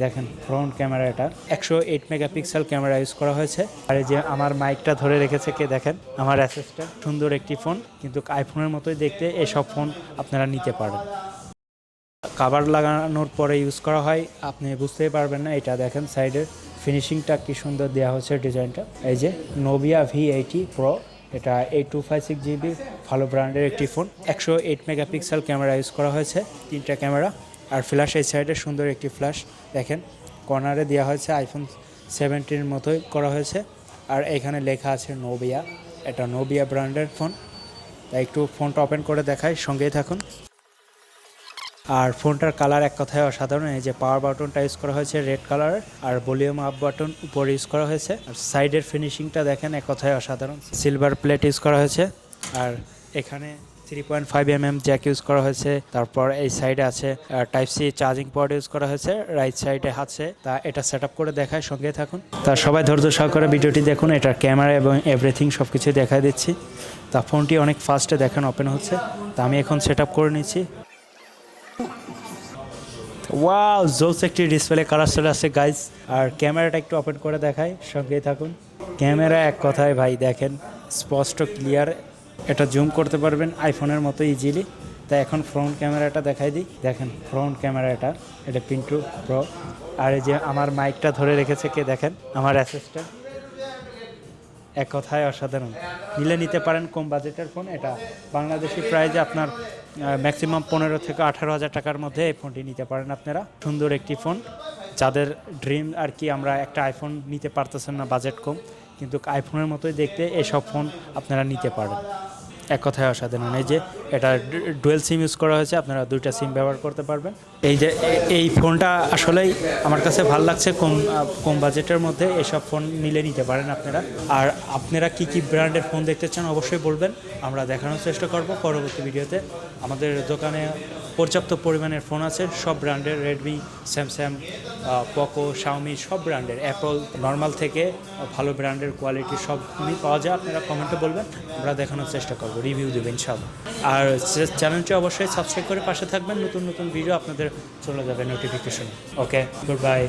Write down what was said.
দেখেন ফ্রন্ট ক্যামেরাটা 108 megapixel camera use করা হয়েছে। আর এই যে আমার মাইকটা ধরে রেখেছে কে দেখেন, আমার অ্যাসিস্ট্যান্ট। সুন্দর একটি ফোন, কিন্তু আইফোনের মতোই দেখতে। এসব ফোন আপনারা নিতে পারেন। কাভার লাগানোর পরে ইউজ করা হয়, আপনি বুঝতেই পারবেন না। এটা দেখেন সাইডের ফিনিশিংটা কি সুন্দর দেওয়া হয়েছে, ডিজাইনটা। এই যে নোভিয়া V80 Pro, এটা 8256GB ভালো ব্র্যান্ডের একটি ফোন। 108 মেগাপিক্সেল ক্যামেরা ইউজ করা হয়েছে, 3টা ক্যামেরা। আর ফ্ল্যাশ এই সাইডে সুন্দর একটি ফ্ল্যাশ দেখেন, কর্নারে দেওয়া হয়েছে আইফোন 17 মতোই করা হয়েছে। আর এখানে লেখা আছে নোভিয়া, এটা নোভিয়া ব্র্যান্ডের ফোন। তাই একটু ফোনটা ওপেন করে দেখাই, সঙ্গেই থাকুন। আর ফোনটার কালার এক কথায় অসাধারণ। এই যে পাওয়ার বাটনটা ইউজ করা হয়েছে রেড কালারের, আর ভলিউম আপ বাটন উপরে ইউজ করা হয়েছে। আর সাইডের ফিনিশিংটা দেখেন, এক কথায় অসাধারণ। সিলভার প্লেট ইউজ করা হয়েছে। আর এখানে 3.5mm জ্যাক ইউজ করা হয়েছে। তারপর এই সাইডে আছে type C charging port use করা হয়েছে, রাইট সাইডে আছে। তা এটা সেট আপ করে দেখায়, সঙ্গে থাকুন। তা সবাই ধৈর্য সহকারে ভিডিওটি দেখুন, এটার ক্যামেরা এবং এভরিথিং সব কিছুই দেখাই দিচ্ছি। তা ফোনটি অনেক ফাস্টে দেখেন ওপেন হচ্ছে। তা আমি এখন সেট আপ করে নিচ্ছি। ওয়াও, জোস একটি ডিসপ্লে কালার চলে আসছে গাইজ। আর ক্যামেরাটা একটু ওপেন করে দেখায়, সঙ্গেই থাকুন। ক্যামেরা এক কথায় ভাই দেখেন, স্পষ্ট ক্লিয়ার। এটা জুম করতে পারবেন আইফোনের মতো ইজিলি। তাই এখন ফ্রন্ট ক্যামেরাটা দেখাই দিই। দেখেন ফ্রন্ট ক্যামেরাটা, এটা পিন্টু প্রো। আর এই যে আমার মাইকটা ধরে রেখেছে কে দেখেন, আমার অ্যাসিস্ট্যান্ট। এক কথায় অসাধারণ। নিতে পারেন কম বাজেটের ফোন। এটা বাংলাদেশি প্রাইজে আপনার ম্যাক্সিমাম 15 থেকে 18 হাজার টাকার মধ্যে এই ফোনটি নিতে পারেন আপনারা। সুন্দর একটি ফোন, যাদের ড্রিম আর কি, আমরা একটা আইফোন নিতে পারতেছেন না, বাজেট কম, কিন্তু আইফোনের মতোই দেখতে এসব ফোন আপনারা নিতে পারেন। এক কথায় অসাধারণ। এই যে এটা ডুয়েল সিম ইউজ করা হয়েছে, আপনারা 2টা সিম ব্যবহার করতে পারবেন। এই যে এই ফোনটা আসলেই আমার কাছে ভালো লাগছে। কম বাজেটের মধ্যে এসব ফোন নিতে পারেন আপনারা। আর আপনারা কি কি ব্র্যান্ডের ফোন দেখতে চান অবশ্যই বলবেন, আমরা দেখানোর চেষ্টা করব পরবর্তী ভিডিওতে। আমাদের দোকানে পর্যাপ্ত পরিমাণের ফোন আছে, সব ব্র্যান্ডের, রেডমি, স্যামসাং, পোকো, শাওমি, সব ব্র্যান্ডের, অ্যাপল, নর্মাল থেকে ভালো ব্র্যান্ডের কোয়ালিটি সব ফোনই পাওয়া যায়। আপনারা কমেন্টে বলবেন, আমরা দেখানোর চেষ্টা করব, রিভিউ দেবেন সব। আর চ্যানেলটি অবশ্যই সাবস্ক্রাইব করে পাশে থাকবেন, নতুন নতুন ভিডিও আপনাদের চলে যাবে নোটিফিকেশন। ওকে, গুড বাই।